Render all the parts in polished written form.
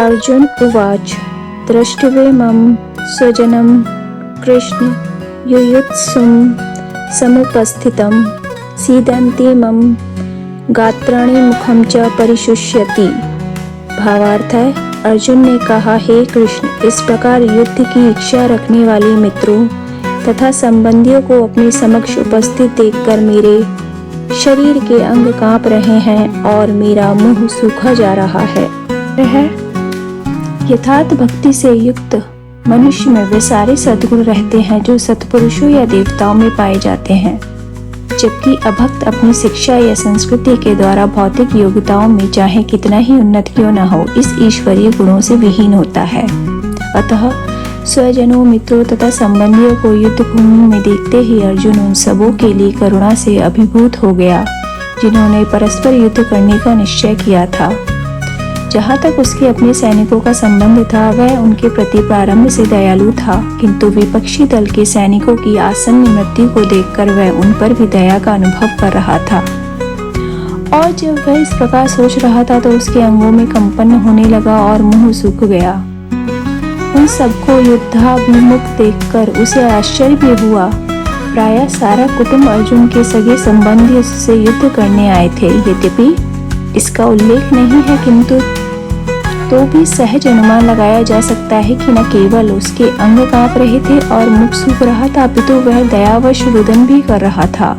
अर्जुन उवाच द्रष्टव्यमं स्वजनं कृष्ण युयुत्सुं समुपस्थितं सीदन्ति मम गात्राणि मुखं च परिशुष्यति। भावार्थ है, अर्जुन ने कहा, हे कृष्ण, इस प्रकार युद्ध की इच्छा रखने वाले मित्रों तथा संबंधियों को अपने समक्ष उपस्थित देखकर मेरे शरीर के अंग कांप रहे हैं और मेरा मुंह सूखा जा रहा है। यथार्थ भक्ति से युक्त मनुष्य में वे सारे सद्गुण रहते हैं जो सत्पुरुषों या देवताओं में पाए जाते हैं, जबकि अभक्त अपनी शिक्षा या संस्कृति के द्वारा भौतिक योग्यताओं में चाहे कितना ही उन्नत क्यों न हो, इस ईश्वरीय गुणों से विहीन होता है। अतः स्वजनों, मित्रों तथा संबंधियों को युद्ध भूमि में देखते ही अर्जुन उन सबों के लिए करुणा से अभिभूत हो गया जिन्होंने परस्पर युद्ध करने का निश्चय किया था। जहाँ तक उसके अपने सैनिकों का संबंध था, वह उनके प्रति प्रारंभ से दयालु था, किंतु विपक्षी दल के सैनिकों की आसन्न मृत्यु को देखकर वह उन पर भी दया का अनुभव कर रहा था। और जब वह इस प्रकार सोच रहा था तो उसके अंगों में कंपन होने लगा और मुंह सूख गया। उन सबको युद्धाभिमुख देखकर उसे आश्चर्य भी हुआ। प्रायः सारा कुटुंब अर्जुन के सगे संबंधी उससे युद्ध करने आए थे। यद्यपि इसका उल्लेख नहीं है, किंतु तो भी सहज अनुमान लगाया जा सकता है कि न केवल उसके अंग कांप रहे थे और मुख सूख रहा था, अपितु वह दयावश रुदन भी कर रहा था।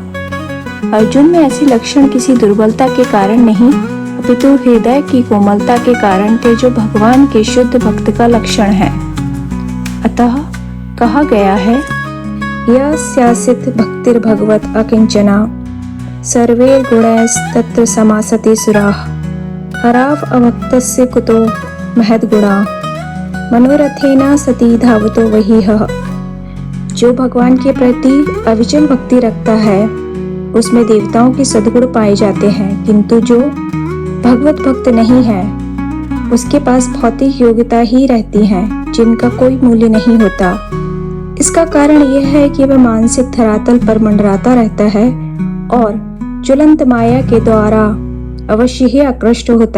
अर्जुन में ऐसे लक्षण किसी दुर्बलता के कारण नहीं, अपितु हृदय की कोमलता के कारण थे, जो भगवान के शुद्ध भक्त का लक्षण है। अतः कहा गया है, यस्यासित भक्तिर्भगवत अकिंचना सर्वैर्गुणैस्तत्र समासते सुराः हराव अभक्तस्य कुतो महद्गुणा मनोरथेन सती धावतो वहीह। जो भगवान के प्रति अविचल भक्ति रखता है उसमें देवताओं के सद्गुण पाए जाते हैं, किंतु जो भगवत भक्त नहीं है उसके पास भौतिक योग्यता ही रहती हैं जिनका कोई मूल्य नहीं होता। इसका कारण यह है कि वह मानसिक धरातल पर मंडराता रहता है और ज्वलंत माया के द्वारा अवश्य ही आकृष्ट होता है।